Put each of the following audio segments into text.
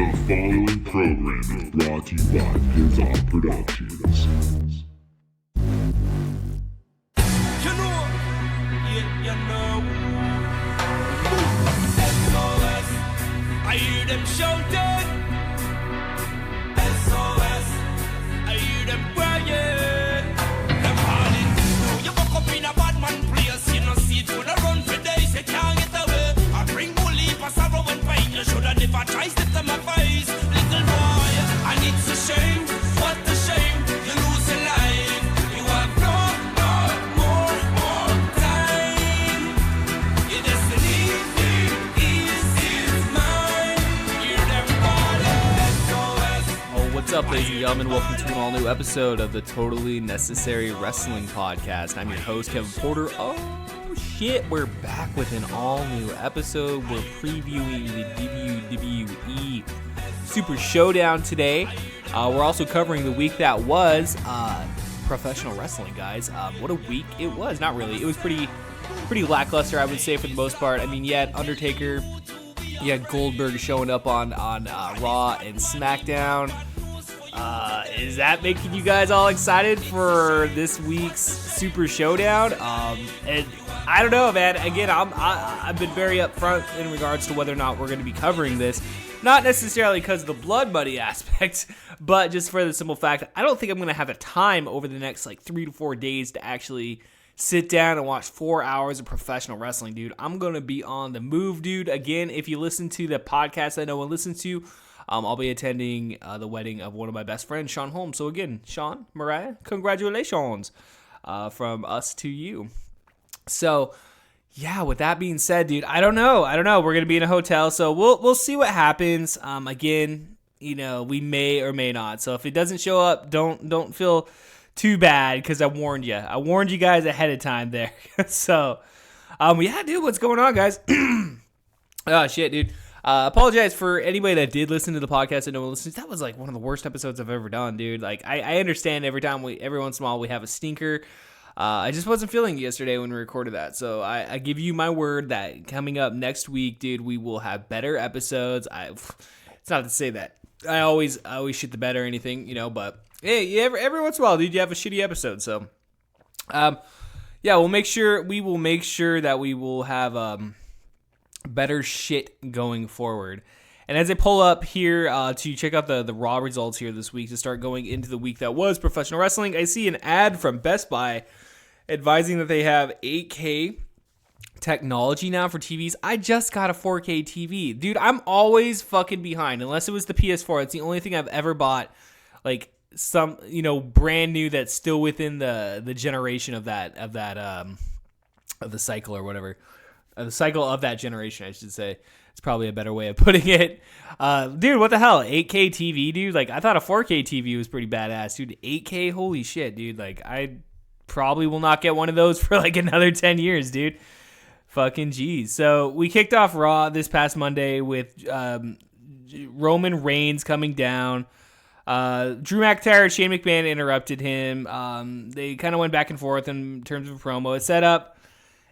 The following program is brought to you by Pizza Productions. You know. SOS, I hear them shouting. SOS, I hear them crying. Them calling. No, you walk up in a bad man place. You know, see it gonna run for days. You can't get away. I bring bully for sorrow and pain. You should have never tried to step to my face. Little boy, and it's a shame. What a shame. You lose your life. You have no more time. Your destiny is mine. You're never SOS. What's up, ladies and gentlemen? Welcome to an all-new episode of the Totally Necessary Wrestling Podcast. I'm your host, Kevin Porter. Oh, shit, we're back with an all-new episode. We're previewing the WWE Super Showdown today. We're also covering the week that was professional wrestling, guys. What a week it was. Not really. It was pretty lackluster, I would say, for the most part. I mean, you had Undertaker, you had Goldberg showing up on Raw and Smackdown. Is that making you guys all excited for this week's Super Showdown? And I don't know, man. Again, I've been very upfront in regards to whether or not we're going to be covering this. Not necessarily because of the blood money aspect, but just for the simple fact that I don't think I'm going to have the time over the next 3 to 4 days to actually sit down and watch 4 hours of professional wrestling, dude. I'm going to be on the move, dude. Again, if you listen to the podcast that no one listens to, I'll be attending the wedding of one of my best friends, Sean Holmes. So again, Sean, Mariah, congratulations from us to you. So, yeah, with that being said, dude, I don't know. We're going to be in a hotel, so we'll see what happens. Again, we may or may not. So if it doesn't show up, don't feel too bad, because I warned you. I warned you guys ahead of time there. So, yeah, dude, what's going on, guys? Oh, shit, dude. Apologize for anybody that did listen to the podcast and no one listens. That was one of the worst episodes I've ever done, dude. I understand every once in a while we have a stinker. I just wasn't feeling it yesterday when we recorded that. So I give you my word that coming up next week, dude, we will have better episodes. It's not to say that I always shit the bed or anything, but hey, every once in a while, dude, you have a shitty episode. So, yeah, we will make sure that we will have, better shit going forward. And as I pull up here to check out the Raw results here this week to start going into the week that was professional wrestling, I see an ad from Best Buy advising that they have 8K technology now for TVs. I just got a 4K TV. Dude, I'm always fucking behind. Unless it was the PS4. It's the only thing I've ever bought, some, brand new that's still within the generation of the cycle or whatever. The cycle of that generation, I should say. It's probably a better way of putting it. Dude, what the hell? 8K TV, dude? I thought a 4K TV was pretty badass. Dude, 8K? Holy shit, dude. I probably will not get one of those for another 10 years, dude. Fucking geez. So, we kicked off Raw this past Monday with Roman Reigns coming down. Drew McIntyre and Shane McMahon interrupted him. They kind of went back and forth in terms of a promo.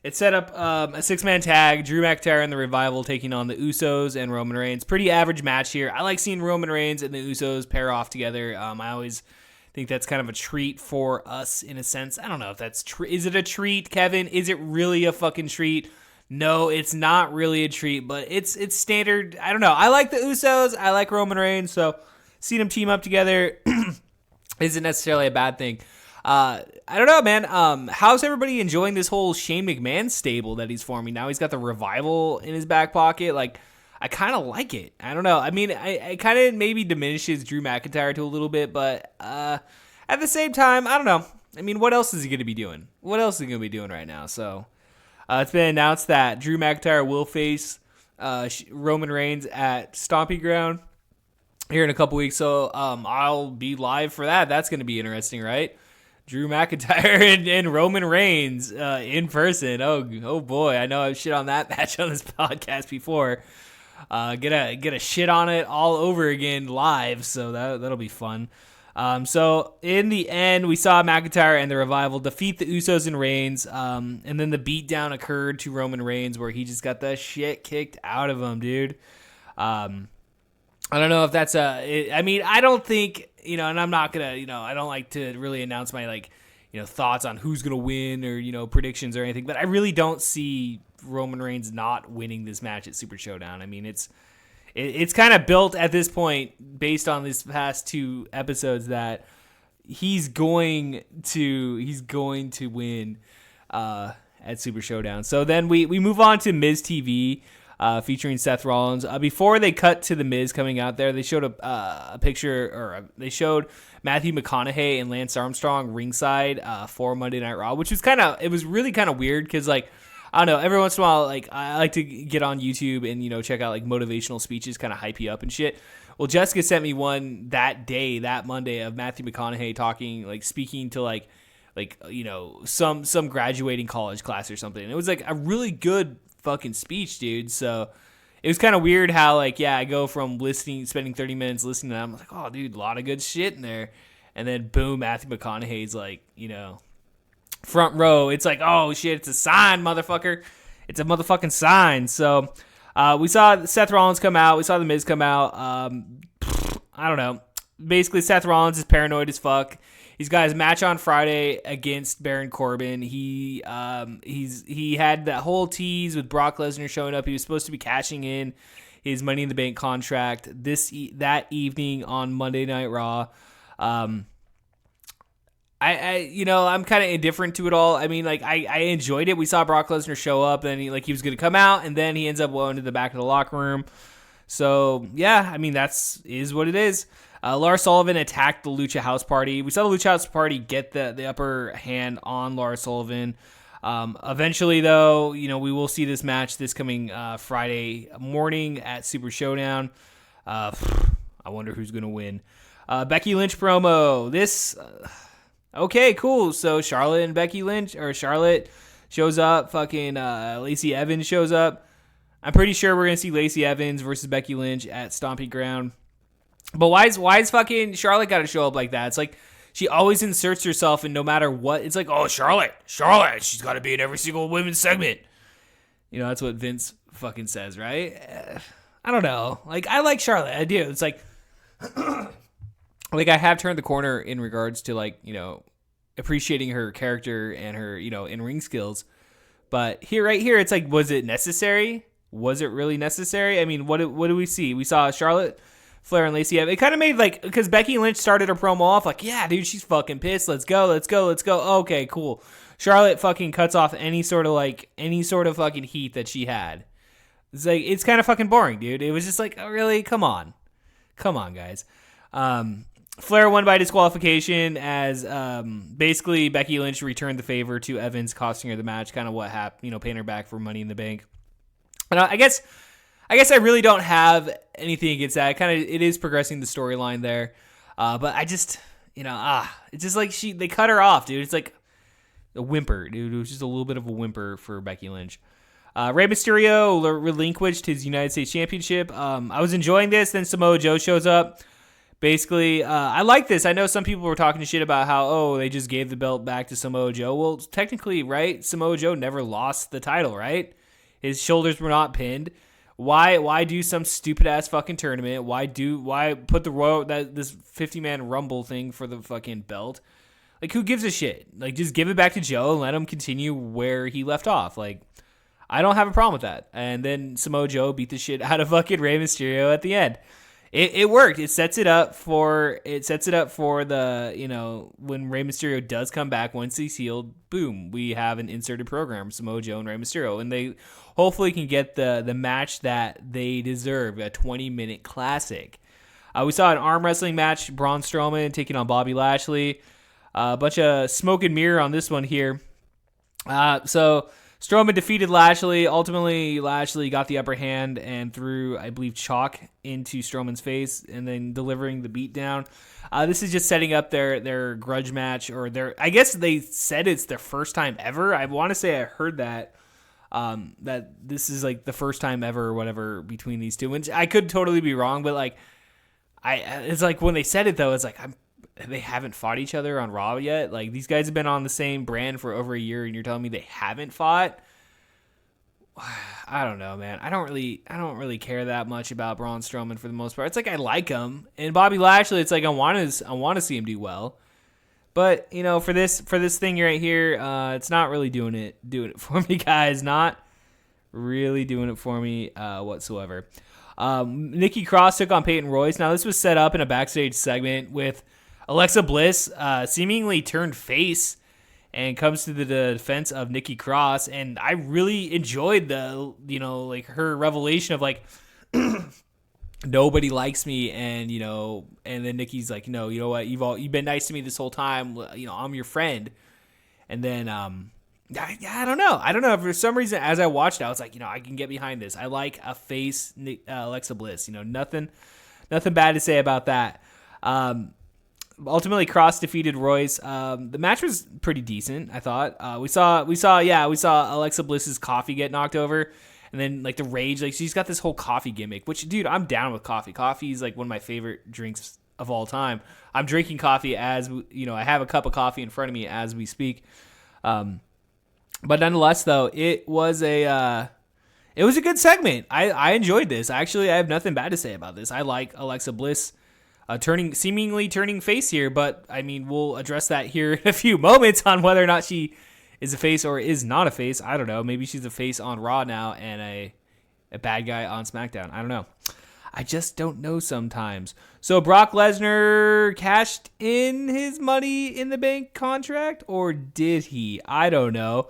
It set up a six-man tag, Drew McIntyre and the Revival taking on the Usos and Roman Reigns. Pretty average match here. I like seeing Roman Reigns and the Usos pair off together. I always think that's kind of a treat for us in a sense. I don't know if that's is it a treat, Kevin? Is it really a fucking treat? No, it's not really a treat, but it's standard. I don't know. I like the Usos. I like Roman Reigns, so seeing them team up together isn't necessarily a bad thing. I don't know, man. How's everybody enjoying this whole Shane McMahon stable that he's forming? Now he's got the Revival in his back pocket. I kind of like it. I don't know. I mean, I kind of maybe diminishes Drew McIntyre to a little bit, but at the same time, I don't know. I mean, what else is he going to be doing? What else is he going to be doing right now? So it's been announced that Drew McIntyre will face Roman Reigns at Stomping Ground here in a couple weeks. So I'll be live for that. That's going to be interesting, right? Drew McIntyre and Roman Reigns in person. Oh boy, I know I've shit on that match on this podcast before. Get a shit on it all over again live, so that'll be fun. So in the end, we saw McIntyre and the Revival defeat the Usos and Reigns, and then the beatdown occurred to Roman Reigns where he just got the shit kicked out of him, dude. I don't know if that's I mean, I don't think, and I'm not gonna, I don't like to really announce my thoughts on who's gonna win or predictions or anything, but I really don't see Roman Reigns not winning this match at Super Showdown. I mean, it's kind of built at this point based on these past 2 episodes that he's going to win at Super Showdown. So then we move on to Miz TV. Featuring Seth Rollins. Before they cut to the Miz coming out there, they showed a picture, or they showed Matthew McConaughey and Lance Armstrong ringside for Monday Night Raw, which was it was really kind of weird because I don't know, every once in a while I like to get on YouTube and check out motivational speeches, kind of hype you up and shit. Well, Jessica sent me one that Monday of Matthew McConaughey talking, speaking to some graduating college class or something. And it was a really good fucking speech, dude. So it was kind of weird how I go from spending 30 minutes listening to them. I'm like, oh dude, a lot of good shit in there. And then boom, Matthew McConaughey's front row. It's oh shit, it's a sign, motherfucker. It's a motherfucking sign. So we saw Seth Rollins come out. We saw the Miz come out. I don't know. Basically, Seth Rollins is paranoid as fuck. He's got his match on Friday against Baron Corbin. He had that whole tease with Brock Lesnar showing up. He was supposed to be cashing in his Money in the Bank contract that evening on Monday Night Raw. I'm kind of indifferent to it all. I mean, I enjoyed it. We saw Brock Lesnar show up, and he was going to come out, and then he ends up going to the back of the locker room. So yeah, I mean is what it is. Lars Sullivan attacked the Lucha House Party. We saw the Lucha House Party get the upper hand on Lars Sullivan. Eventually, though, we will see this match this coming Friday morning at Super Showdown. I wonder who's going to win. Becky Lynch promo. Okay, cool. So Charlotte shows up. Fucking Lacey Evans shows up. I'm pretty sure we're going to see Lacey Evans versus Becky Lynch at Stomping Ground. But why is fucking Charlotte got to show up like that? It's she always inserts herself in no matter what. It's oh, Charlotte, she's got to be in every single women's segment. That's what Vince fucking says, right? I don't know. I like Charlotte. I do. It's I have turned the corner in regards to appreciating her character and her, in-ring skills. But right here, it's was it necessary? Was it really necessary? I mean, what do we see? We saw Charlotte Flair and Lacey Evans. It kind of made because Becky Lynch started her promo off yeah, dude, she's fucking pissed. Let's go. Okay, cool. Charlotte fucking cuts off any sort of fucking heat that she had. It's it's kind of fucking boring, dude. It was just oh, really? Come on, guys. Flair won by disqualification as basically Becky Lynch returned the favor to Evans, costing her the match. Kind of what happened, paying her back for Money in the Bank. And I guess I really don't have anything against that. It is progressing the storyline there. But I just, it's just they cut her off, dude. It's a whimper, dude. It was just a little bit of a whimper for Becky Lynch. Rey Mysterio relinquished his United States Championship. I was enjoying this. Then Samoa Joe shows up. Basically, I like this. I know some people were talking shit about how, they just gave the belt back to Samoa Joe. Well, technically, right? Samoa Joe never lost the title, right? His shoulders were not pinned. Why do some stupid ass fucking tournament? Why put this 50-man Rumble thing for the fucking belt? Who gives a shit? Just give it back to Joe and let him continue where he left off. I don't have a problem with that. And then Samoa Joe beat the shit out of fucking Rey Mysterio at the end. It worked. It sets it up for the, when Rey Mysterio does come back once he's healed, boom, we have an inserted program, Samoa Joe and Rey Mysterio, and they hopefully can get the match that they deserve, a 20-minute classic. We saw an arm wrestling match, Braun Strowman taking on Bobby Lashley. A bunch of smoke and mirror on this one here. So Strowman defeated Lashley. Ultimately, Lashley got the upper hand and threw, I believe, chalk into Strowman's face and then delivering the beatdown. This is just setting up their grudge match, or I guess they said it's their first time ever. I want to say I heard that this is the first time ever or whatever between these two. Which I could totally be wrong, but it's when they said it though, it's they haven't fought each other on Raw yet. These guys have been on the same brand for over a year, and you're telling me they haven't fought? I don't know, man. I don't really care that much about Braun Strowman for the most part. It's like I like him, and Bobby Lashley. It's like I want to see him do well, but you know, for this thing right here, it's not really doing it for me, guys. Not really doing it for me whatsoever. Nikki Cross took on Peyton Royce. Now this was set up in a backstage segment with Alexa Bliss seemingly turned face and comes to the defense of Nikki Cross, and I really enjoyed the, you know, like her revelation of like nobody likes me, and you know, and then Nikki's like, no, you know what, you've been nice to me this whole time, you know, I'm your friend, and then I don't know, for some reason as I watched it, I was like, you know, I can get behind this. I like a face Alexa Bliss, you know, nothing bad to say about that. Ultimately, Cross defeated Royce. The match was pretty decent, I thought. We saw Alexa Bliss's coffee get knocked over, and then like the rage, like she's got this whole coffee gimmick. Which, dude, I'm down with coffee. Coffee is like one of my favorite drinks of all time. I'm drinking coffee as you know. I have a cup of coffee in front of me as we speak. But nonetheless, though, it was a good segment. I enjoyed this. Actually, I have nothing bad to say about this. I like Alexa Bliss. Seemingly turning face here, but I mean, we'll address that here in a few moments on whether or not she is a face or is not a face. I don't know. Maybe she's a face on Raw now and a bad guy on SmackDown. I don't know. I just don't know sometimes. So Brock Lesnar cashed in his Money in the Bank contract, or did he? I don't know.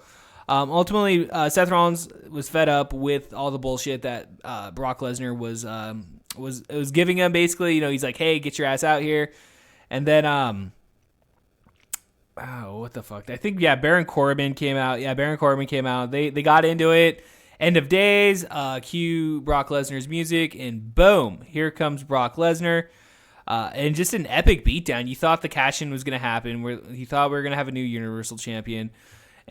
Ultimately, Seth Rollins was fed up with all the bullshit that Brock Lesnar was giving him. Basically, you know, he's like, hey, get your ass out here. And then what the fuck, I think Baron Corbin came out. They got into it. End of days, cue Brock Lesnar's music, and boom, here comes Brock Lesnar. And just an epic beatdown. You thought the cash-in was going to happen. You thought we were going to have a new Universal Champion.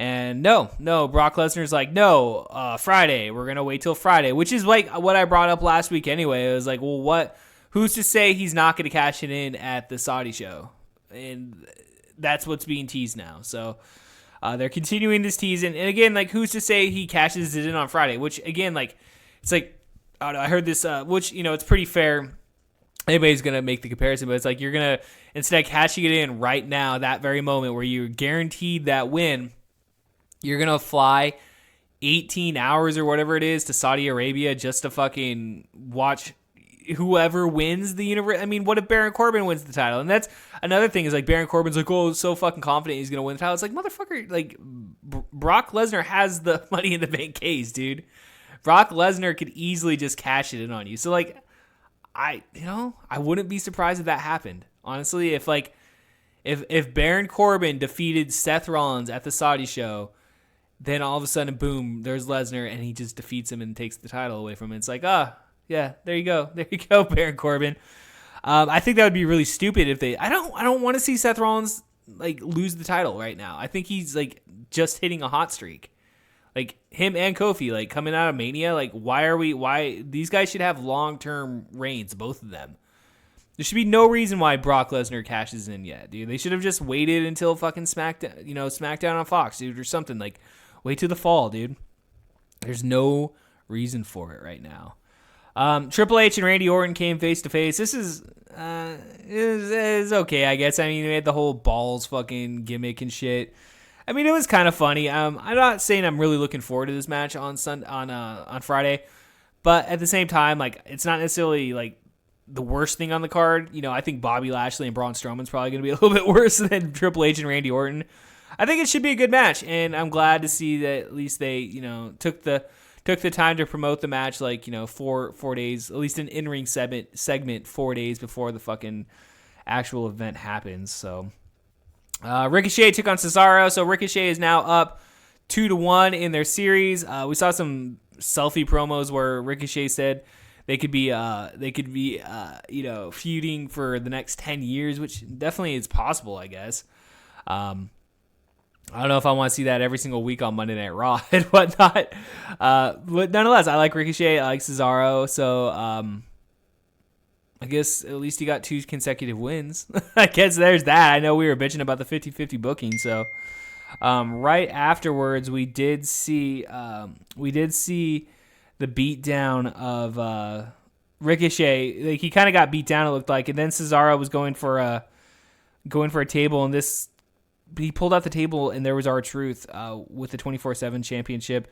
And no, Brock Lesnar's like, no, Friday. We're going to wait till Friday, which is like what I brought up last week anyway. It was like, well, who's to say he's not going to cash it in at the Saudi show? And that's what's being teased now. So they're continuing this tease. And again, like, who's to say he cashes it in on Friday? Which, again, like, it's like, I don't know, I heard this, which, you know, it's pretty fair. Anybody's going to make the comparison, but it's like you're going to, instead of cashing it in right now, that very moment where you're guaranteed that win, you're going to fly 18 hours or whatever it is to Saudi Arabia just to fucking watch whoever wins the universe. I mean, what if Baron Corbin wins the title? And that's another thing, is like Baron Corbin's like, oh, so fucking confident he's going to win the title. It's like, motherfucker, like Brock Lesnar has the Money in the Bank case, dude. Brock Lesnar could easily just cash it in on you. So like, I wouldn't be surprised if that happened. Honestly, if Baron Corbin defeated Seth Rollins at the Saudi show, then all of a sudden, boom, there's Lesnar, and he just defeats him and takes the title away from him. It's like, yeah, there you go, Baron Corbin. I think that would be really stupid if they. I don't want to see Seth Rollins like lose the title right now. I think he's like just hitting a hot streak, like him and Kofi, like coming out of Mania. Like, why these guys should have long-term reigns, both of them. There should be no reason why Brock Lesnar cashes in yet, dude. They should have just waited until fucking SmackDown on Fox, dude, or something. Like, wait till the fall, dude. There's no reason for it right now. Triple H and Randy Orton came face to face. This is okay, I guess. I mean, they had the whole balls fucking gimmick and shit. I mean, it was kind of funny. I'm not saying I'm really looking forward to this match on Friday, but at the same time, like, it's not necessarily like the worst thing on the card. You know, I think Bobby Lashley and Braun Strowman's probably going to be a little bit worse than Triple H and Randy Orton. I think it should be a good match, and I'm glad to see that at least they, you know, took the time to promote the match, like, you know, 4 days, at least an in-ring segment 4 days before the fucking actual event happens. So Ricochet took on Cesaro. So Ricochet is now up 2-1 in their series. We saw some selfie promos where Ricochet said they could be you know, feuding for the next 10 years, which definitely is possible, I guess. I don't know if I want to see that every single week on Monday Night Raw and whatnot. But nonetheless, I like Ricochet. I like Cesaro. So I guess at least he got 2 consecutive wins. I guess there's that. I know we were bitching about the 50-50 booking. So Right afterwards, we did see the beatdown of Ricochet. Like, he kind of got beat down, it looked like, and then Cesaro was going for a table, and he pulled out the table, and there was R-Truth with the 24/7 championship.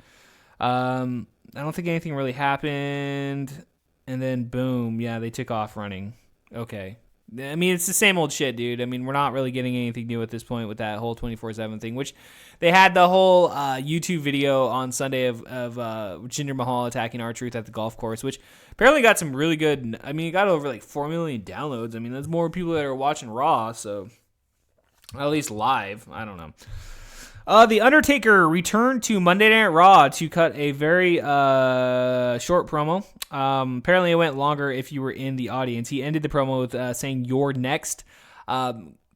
I don't think anything really happened, and then boom, yeah, they took off running. Okay. I mean, it's the same old shit, dude. I mean, we're not really getting anything new at this point with that whole 24/7 thing, which they had the whole YouTube video on Sunday of Jinder Mahal attacking R-Truth at the golf course, which apparently got some really good, I mean, it got over like 4 million downloads. I mean, that's more people that are watching Raw, so at least live. I don't know. The Undertaker returned to Monday Night Raw to cut a very short promo. Apparently, it went longer if you were in the audience. He ended the promo with saying, "You're next."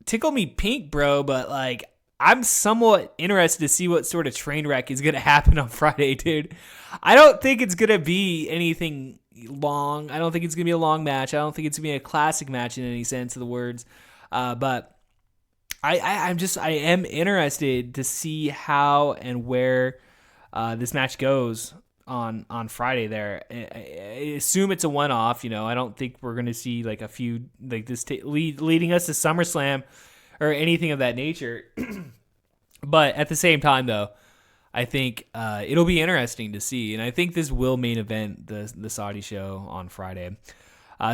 Tickle me pink, bro, but like, I'm somewhat interested to see what sort of train wreck is going to happen on Friday, dude. I don't think it's going to be anything long. I don't think it's going to be a long match. I don't think it's going to be a classic match in any sense of the words. But I am interested to see how and where this match goes on Friday there. I assume it's a one-off, I don't think we're going to see like a few like this leading us to SummerSlam or anything of that nature. But at the same time, though, I think it'll be interesting to see, and I think this will main event the Saudi show on Friday.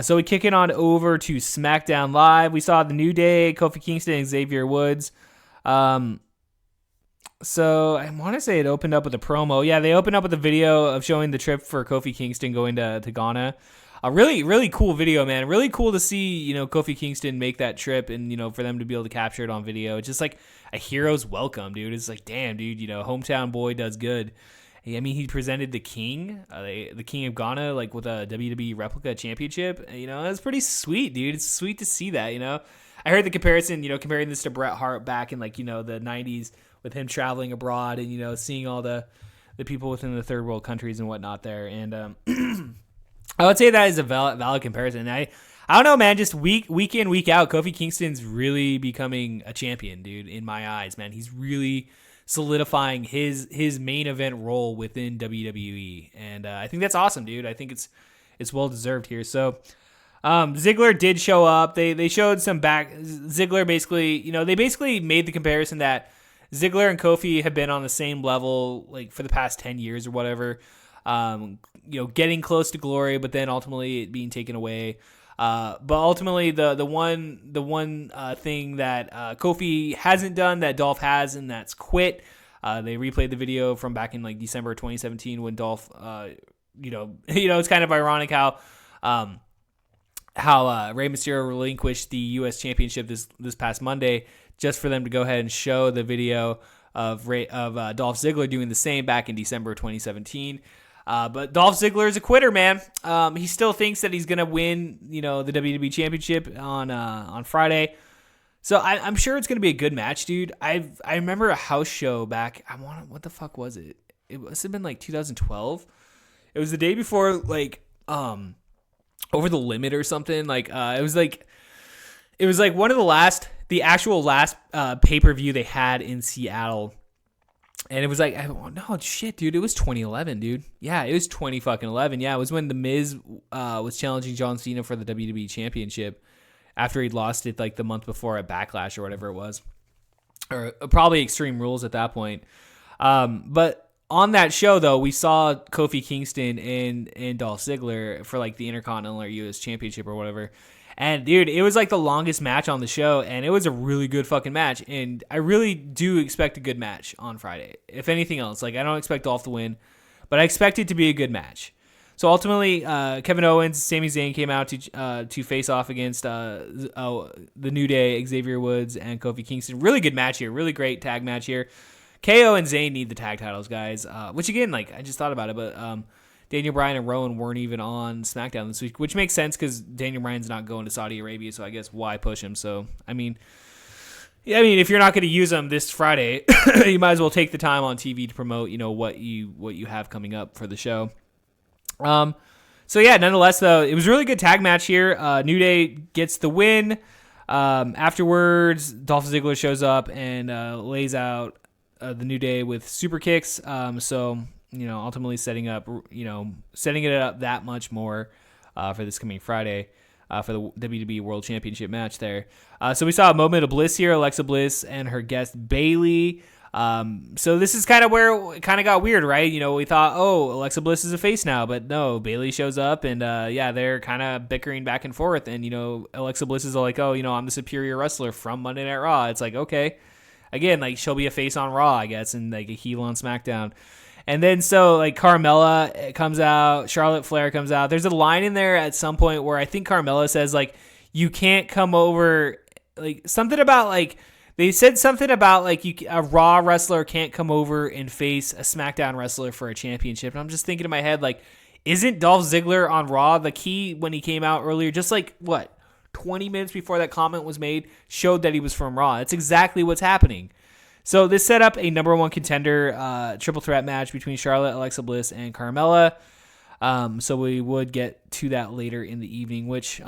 So we kick it on over to SmackDown Live. We saw the New Day, Kofi Kingston, and Xavier Woods. So I want to say it opened up with a promo. Yeah, they opened up with a video of showing the trip for Kofi Kingston going to Ghana. A really, really cool video, man. Really cool to see, Kofi Kingston make that trip and, for them to be able to capture it on video. It's just like a hero's welcome, dude. It's like, damn, dude, hometown boy does good. I mean, he presented the king of Ghana, like with a WWE replica championship. It's pretty sweet, dude. It's sweet to see that, I heard the comparison, comparing this to Bret Hart back in like, the 90s with him traveling abroad and, seeing all the people within the third world countries and whatnot there. And I would say that is a valid comparison. I don't know, man, just week in, week out, Kofi Kingston's really becoming a champion, dude, in my eyes, man. He's really solidifying his main event role within WWE, and I think that's awesome, dude. I think it's well deserved here. So Ziggler did show up. They showed some back. Ziggler basically, they basically made the comparison that Ziggler and Kofi have been on the same level like for the past 10 years or whatever. Getting close to glory, but then ultimately it being taken away. But ultimately, the one thing that Kofi hasn't done that Dolph has, and that's quit. They replayed the video from back in like December 2017 when Dolph, it's kind of ironic how Rey Mysterio relinquished the U.S. Championship this past Monday, just for them to go ahead and show the video of Dolph Ziggler doing the same back in December 2017. But Dolph Ziggler is a quitter, man. He still thinks that he's gonna win, the WWE Championship on Friday. So I'm sure it's gonna be a good match, dude. I remember a house show back. What the fuck was it? It must have been like 2012. It was the day before like Over the Limit or something. Like it was like one of the actual last pay-per-view they had in Seattle. And it was like, no, shit, dude. It was 2011, dude. Yeah, it was 2011. Yeah, it was when The Miz was challenging John Cena for the WWE Championship after he'd lost it like the month before at Backlash or whatever it was. Or probably Extreme Rules at that point. But on that show, though, we saw Kofi Kingston and Dolph Ziggler for like the Intercontinental or US Championship or whatever. And, dude, it was like the longest match on the show, and it was a really good fucking match. And I really do expect a good match on Friday. If anything else, like, I don't expect Dolph to win, but I expect it to be a good match. So, ultimately, Kevin Owens, Sami Zayn came out to face off against the New Day, Xavier Woods, and Kofi Kingston. Really good match here. Really great tag match here. KO and Zayn need the tag titles, guys. Which, again, like, I just thought about it, but Daniel Bryan and Rowan weren't even on SmackDown this week, which makes sense because Daniel Bryan's not going to Saudi Arabia, so I guess why push him? So, I mean, if you're not going to use them this Friday, you might as well take the time on TV to promote, what you have coming up for the show. So yeah, nonetheless, though, it was a really good tag match here. New Day gets the win. Afterwards, Dolph Ziggler shows up and lays out the New Day with super kicks. So ultimately setting it up that much more for this coming Friday for the WWE World Championship match there. So we saw a moment of bliss here, Alexa Bliss and her guest Bayley. So this is kind of where it kind of got weird, right? We thought, oh, Alexa Bliss is a face now, but no, Bayley shows up and they're kind of bickering back and forth. And, Alexa Bliss is like, oh, I'm the superior wrestler from Monday Night Raw. It's like, okay, again, like she'll be a face on Raw, I guess, and like a heel on SmackDown. And then so like Carmella comes out, Charlotte Flair comes out. There's a line in there at some point where I think Carmella says like, you can't come over, like something about like, they said something about like a Raw wrestler can't come over and face a SmackDown wrestler for a championship. And I'm just thinking in my head, like, isn't Dolph Ziggler on Raw? The key when he came out earlier, just like 20 minutes before that comment was made, showed that he was from Raw. That's exactly what's happening. So this set up a number one contender triple threat match between Charlotte, Alexa Bliss, and Carmella. So we would get to that later in the evening, which,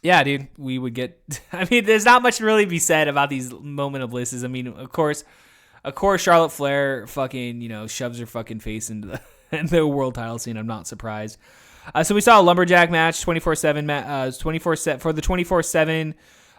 yeah, dude, we would get. I mean, there's not much to really be said about these moment of blisses. I mean, of course, Charlotte Flair fucking, shoves her fucking face into the world title scene. I'm not surprised. So we saw a lumberjack match, 24/7, for the 24/7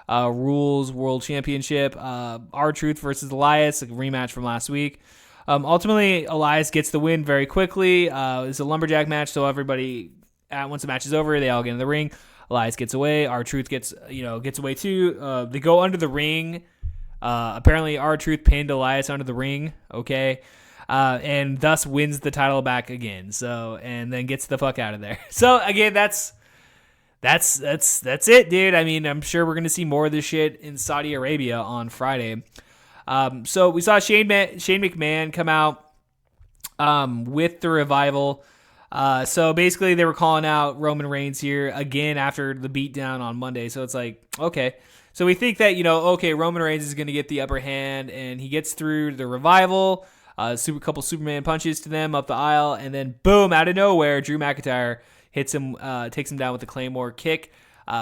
Rules World Championship. R-Truth versus Elias, a rematch from last week. Ultimately, Elias gets the win very quickly. It's a lumberjack match, so everybody, once the match is over, they all get in the ring. Elias gets away. R-Truth gets away too. They go under the ring. Apparently, R-Truth pinned Elias under the ring. Okay. And thus wins the title back again. So, and then gets the fuck out of there. So again, that's it, dude. I mean, I'm sure we're going to see more of this shit in Saudi Arabia on Friday. So we saw Shane McMahon come out, with the Revival. So basically they were calling out Roman Reigns here again after the beatdown on Monday. So it's like, okay. So we think that, Roman Reigns is going to get the upper hand and he gets through the Revival, couple Superman punches to them up the aisle. And then boom, out of nowhere, Drew McIntyre hits him, takes him down with the Claymore kick,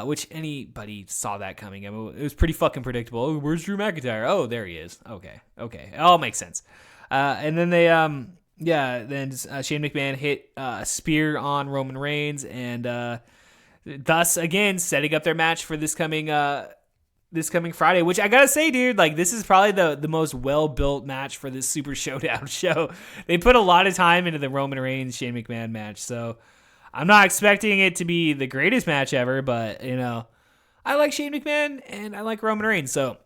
which anybody saw that coming. I mean, it was pretty fucking predictable. Oh, where's Drew McIntyre? Oh, there he is. Okay. It all makes sense. And then they, Shane McMahon hit a spear on Roman Reigns, and thus again setting up their match for this coming Friday. Which I gotta say, dude, like this is probably the most well built match for this Super Showdown show. They put a lot of time into the Roman Reigns Shane McMahon match, so I'm not expecting it to be the greatest match ever, but I like Shane McMahon and I like Roman Reigns, so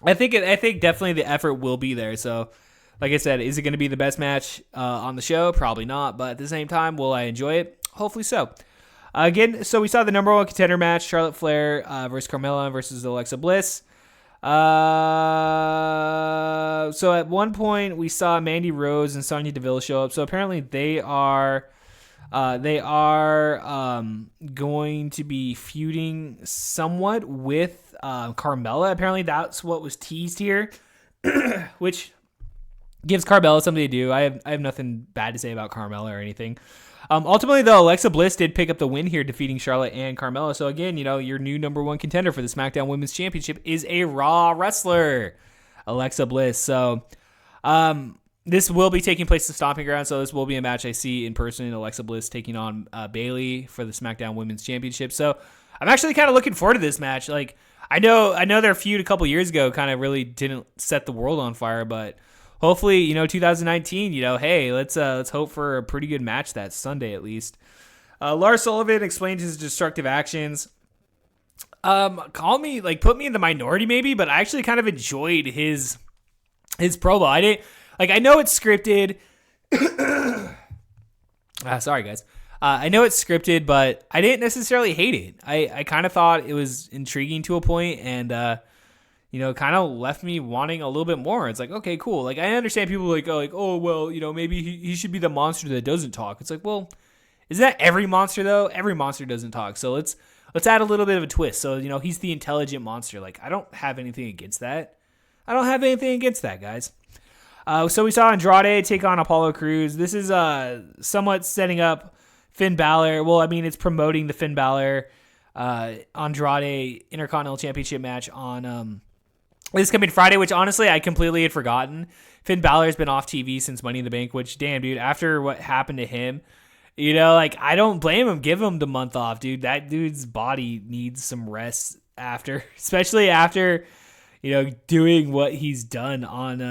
I think definitely the effort will be there. So. Like I said, is it going to be the best match on the show? Probably not, but at the same time, will I enjoy it? Hopefully so. Again, so we saw the number one contender match, Charlotte Flair versus Carmella versus Alexa Bliss. So at one point, we saw Mandy Rose and Sonya Deville show up. So apparently they are going to be feuding somewhat with Carmella. Apparently that's what was teased here, which gives Carmella something to do. I have nothing bad to say about Carmella or anything. Ultimately, though, Alexa Bliss did pick up the win here, defeating Charlotte and Carmella. So again, your new number one contender for the SmackDown Women's Championship is a Raw wrestler, Alexa Bliss. So this will be taking place at Stomping Ground. So this will be a match I see in person. Alexa Bliss taking on Bayley for the SmackDown Women's Championship. So I'm actually kind of looking forward to this match. Like I know their feud a couple years ago kind of really didn't set the world on fire, but hopefully, 2019, hey, let's hope for a pretty good match that Sunday at least. Lars Sullivan explained his destructive actions. Put me in the minority maybe, but I actually kind of enjoyed his promo. I know it's scripted. Sorry guys. I know it's scripted, but I didn't necessarily hate it. I kind of thought it was intriguing to a point, and kind of left me wanting a little bit more. It's like, okay, cool. Like, I understand people oh, well, maybe he should be the monster that doesn't talk. It's like, well, is that every monster though? Every monster doesn't talk. So let's add a little bit of a twist. So, he's the intelligent monster. Like, I don't have anything against that. Guys. So we saw Andrade take on Apollo Crews. This is somewhat setting up Finn Balor. Well, I mean, it's promoting the Finn Balor Andrade Intercontinental Championship match on This coming Friday, which honestly I completely had forgotten. Finn Balor's been off TV since Money in the Bank, which, damn, dude, after what happened to him, you know, like, I don't blame him. Give him the month off, dude. That dude's body needs some rest after, especially after, you know, doing what he's done on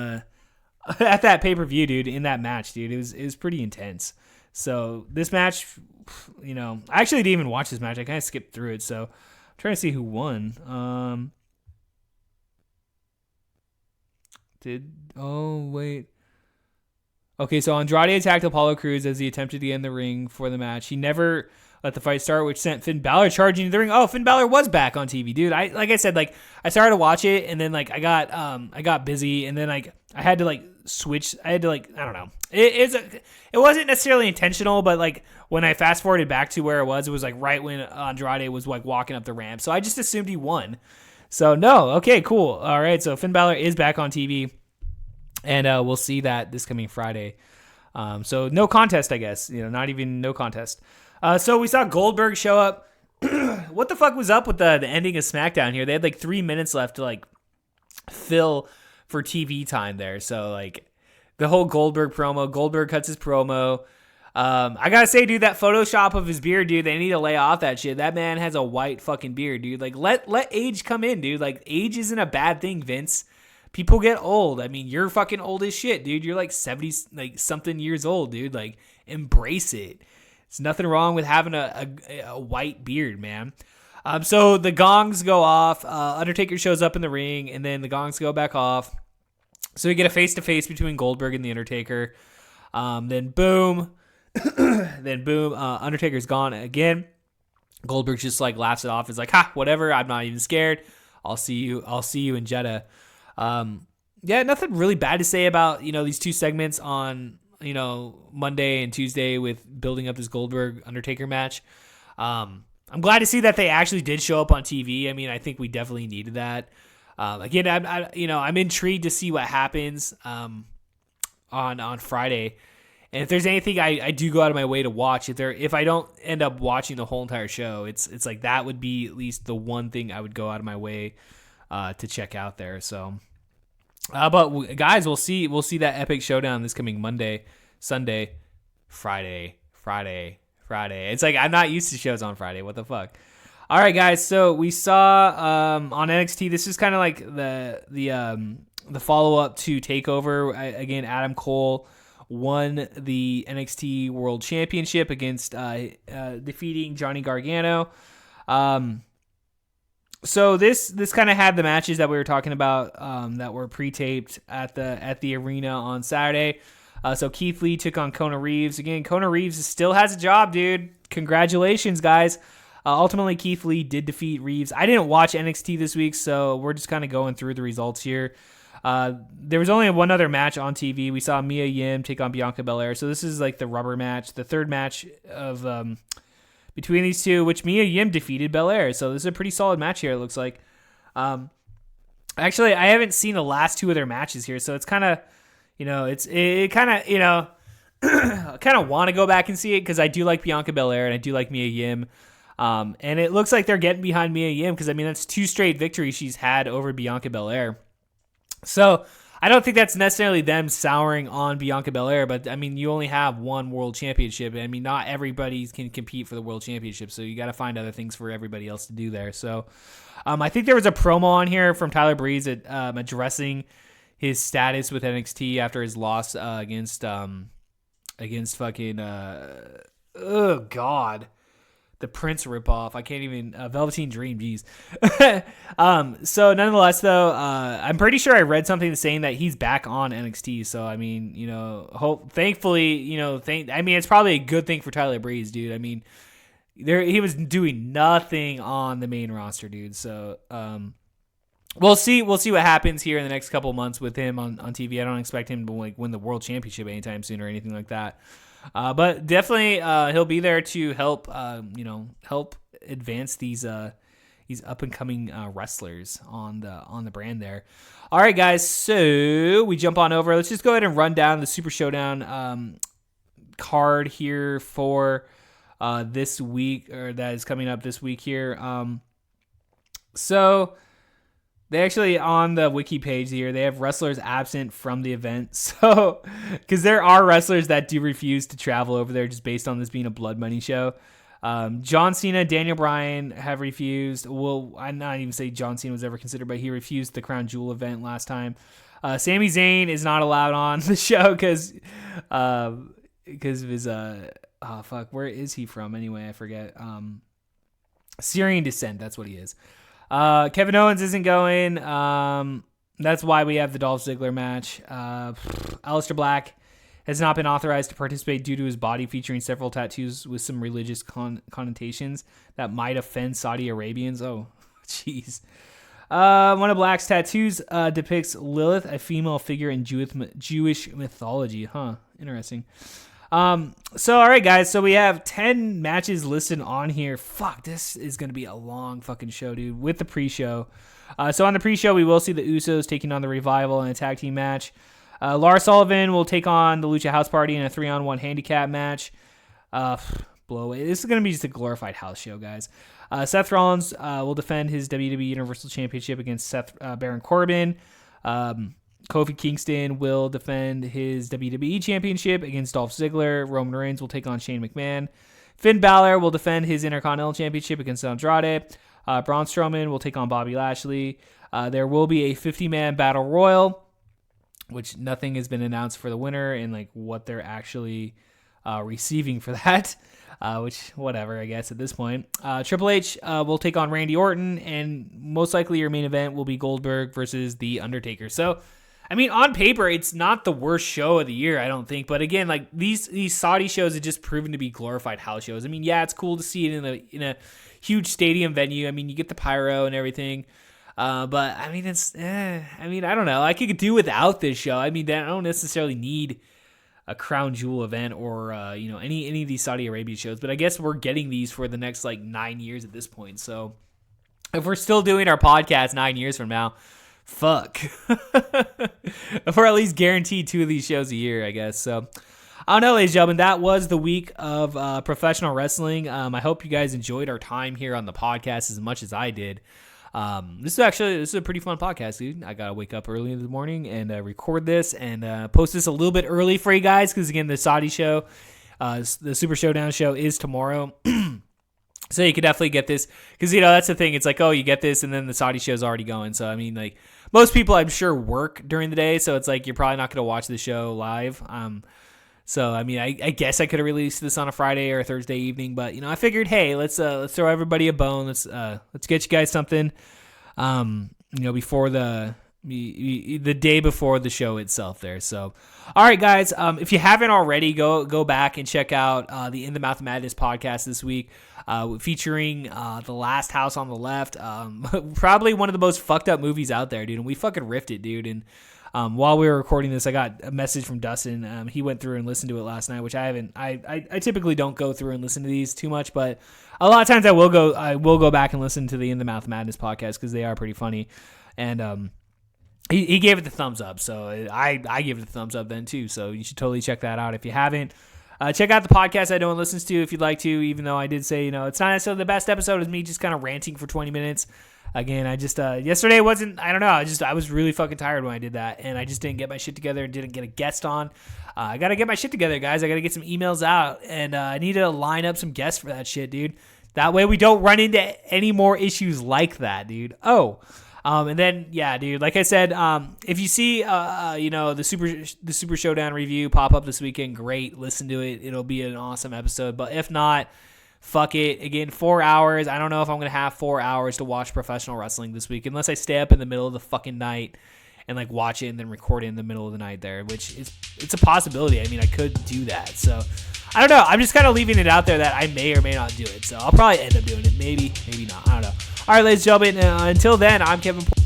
at that pay-per-view, dude, in that match, dude. It was pretty intense. So this match, you know, I actually didn't even watch this match. I kind of skipped through it, so I'm trying to see who won. Wait. Okay, so Andrade attacked Apollo Crews as he attempted to get in the ring for the match. He never let the fight start, which sent Finn Balor charging into the ring. Oh, Finn Balor was back on TV, dude. I said, I started to watch it, and then I got busy, and then I had to switch. I had to I don't know. It wasn't necessarily intentional, but when I fast forwarded back to where it was right when Andrade was walking up the ramp. So I just assumed he won. So no, okay, cool. All right, so Finn Balor is back on TV, and we'll see that this coming Friday. So no contest, I guess. You know, not even no contest. So we saw Goldberg show up. What the fuck was up with the ending of SmackDown here? They had 3 minutes left to fill for TV time there. So the whole Goldberg promo. Goldberg cuts his promo. I gotta say, dude, that Photoshop of his beard, dude, they need to lay off that shit. That man has a white fucking beard, dude. Let age come in, dude. Age isn't a bad thing, Vince. People get old. I mean, you're fucking old as shit, dude. You're 70, something years old, dude. Embrace it. There's nothing wrong with having a white beard, man. So the gongs go off. Undertaker shows up in the ring, and then the gongs go back off. So we get a face-to-face between Goldberg and the Undertaker. Then boom. Undertaker's gone again. Goldberg just laughs it off. He's like, ha, whatever. I'm not even scared. I'll see you in Jeddah. Yeah, nothing really bad to say about, these two segments on, Monday and Tuesday with building up this Goldberg Undertaker match. I'm glad to see that they actually did show up on TV. I mean, I think we definitely needed that. Again, I'm intrigued to see what happens, on Friday. And if there's anything I do go out of my way to watch, if I don't end up watching the whole entire show, it's that would be at least the one thing I would go out of my way to check out there. So, but guys, we'll see that epic showdown this coming Monday, Sunday, Friday. It's I'm not used to shows on Friday. What the fuck? All right, guys. So we saw on NXT. This is kind of the follow up to Takeover. Again, Adam Cole won the NXT World Championship against defeating Johnny Gargano. So this kind of had the matches that we were talking about that were pre-taped at the arena on Saturday. So Keith Lee took on Kona Reeves. Again, Kona Reeves still has a job, dude. Congratulations, guys. Ultimately, Keith Lee did defeat Reeves. I didn't watch NXT this week, so we're just kind of going through the results here. There was only one other match on TV. We saw Mia Yim take on Bianca Belair. So this is the rubber match, the third match of between these two, which Mia Yim defeated Belair. So this is a pretty solid match here, it looks like. Actually, I haven't seen the last two of their matches here, so it's kind of, it kind of, I kind of want to go back and see it because I do like Bianca Belair and I do like Mia Yim. And it looks like they're getting behind Mia Yim because, that's 2 straight victories she's had over Bianca Belair. So I don't think that's necessarily them souring on Bianca Belair, but you only have one world championship. Not everybody can compete for the world championship, so you got to find other things for everybody else to do there. So I think there was a promo on here from Tyler Breeze addressing his status with NXT after his loss against fucking oh god. The Prince ripoff. I can't even Velveteen Dream. Jeez. So nonetheless, though, I'm pretty sure I read something saying that he's back on NXT. So thankfully, it's probably a good thing for Tyler Breeze, dude. He was doing nothing on the main roster, dude. So we'll see what happens here in the next couple months with him on TV. I don't expect him to win the world championship anytime soon or anything like that. But definitely, he'll be there to help, help advance these up and coming wrestlers on the brand there. All right, guys. So we jump on over. Let's just go ahead and run down the Super Showdown card here for this week, or that is coming up this week here. So They actually, on the wiki page here, they have wrestlers absent from the event. So, because there are wrestlers that do refuse to travel over there just based on this being a blood money show. John Cena, Daniel Bryan have refused. Well, I'm not even say John Cena was ever considered, but he refused the Crown Jewel event last time. Sami Zayn is not allowed on the show because of his, where is he from anyway? I forget. Syrian descent, that's what he is. Kevin Owens isn't going. That's why we have the Dolph Ziggler match. Aleister Black has not been authorized to participate due to his body featuring several tattoos with some religious connotations that might offend Saudi Arabians. Oh, jeez. One of Black's tattoos depicts Lilith, a female figure in Jewish mythology. Huh, interesting. So, all right, guys. So we have 10 matches listed on here. Fuck, this is going to be a long fucking show, dude, with the pre-show. So on the pre-show, we will see the Usos taking on the Revival in a tag team match. Lars Sullivan will take on the Lucha House Party in a 3-on-1 handicap match. Blow away. This is going to be just a glorified house show, guys. Seth Rollins will defend his WWE Universal Championship against Baron Corbin. Kofi Kingston will defend his WWE Championship against Dolph Ziggler. Roman Reigns will take on Shane McMahon. Finn Balor will defend his Intercontinental Championship against Andrade. Braun Strowman will take on Bobby Lashley. There will be a 50-man battle royal, which nothing has been announced for the winner and like what they're actually receiving for that. Which, whatever, I guess, at this point. Triple H will take on Randy Orton, and most likely your main event will be Goldberg versus The Undertaker. So, I mean, on paper, it's not the worst show of the year, I don't think. But again, like these Saudi shows have just proven to be glorified house shows. I mean, yeah, it's cool to see it in a huge stadium venue. I mean, you get the pyro and everything. But I mean, I don't know. I could do without this show. I mean, I don't necessarily need a Crown Jewel event or any of these Saudi Arabia shows. But I guess we're getting these for the next like 9 years at this point. So if we're still doing our podcast 9 years from now, fuck. We're at least guaranteed 2 of these shows a year, I guess. So I don't know, ladies and gentlemen, that was the week of professional wrestling. I hope you guys enjoyed our time here on the podcast as much as I did. This is a pretty fun podcast, dude. I gotta wake up early in the morning and record this and post this a little bit early for you guys because again, the Saudi show, the Super Showdown show is tomorrow. So you could definitely get this because that's the thing. It's like, oh, you get this and then the Saudi show's already going. So I mean, like most people, I'm sure work during the day, so it's like you're probably not gonna watch the show live. So I mean, I guess I could have released this on a Friday or a Thursday evening, but I figured, hey, let's throw everybody a bone. Let's get you guys something, before the day before the show itself there. So, all right, guys, if you haven't already, go back and check out the In the Mouth of Madness podcast this week, featuring The Last House on the Left. Probably one of the most fucked up movies out there, dude. And we fucking riffed it, dude. And while we were recording this, I got a message from Dustin. He went through and listened to it last night, which I haven't. I typically don't go through and listen to these too much, but a lot of times I will go back and listen to the In the Mouth Madness podcast because they are pretty funny. And he gave it the thumbs up, so I give it the thumbs up then too. So you should totally check that out if you haven't. Check out the podcast I Don't Listens to if you'd like to. Even though I did say it's not necessarily the best episode, is me just kind of ranting for 20 minutes. Again, I just yesterday wasn't. I don't know. I was really fucking tired when I did that, and I just didn't get my shit together and didn't get a guest on. I gotta get my shit together, guys. I gotta get some emails out, and I need to line up some guests for that shit, dude. That way we don't run into any more issues like that, dude. And then yeah, dude. Like I said, if you see the Super Showdown review pop up this weekend, great. Listen to it. It'll be an awesome episode. But if not, fuck it. Again, 4 hours. I don't know if I'm going to have 4 hours to watch professional wrestling this week unless I stay up in the middle of the fucking night and like watch it and then record it in the middle of the night there, which it's a possibility. I mean, I could do that. So I don't know. I'm just kind of leaving it out there that I may or may not do it. So I'll probably end up doing it. Maybe not. I don't know. All right, ladies and gentlemen, until then, I'm Kevin Porter.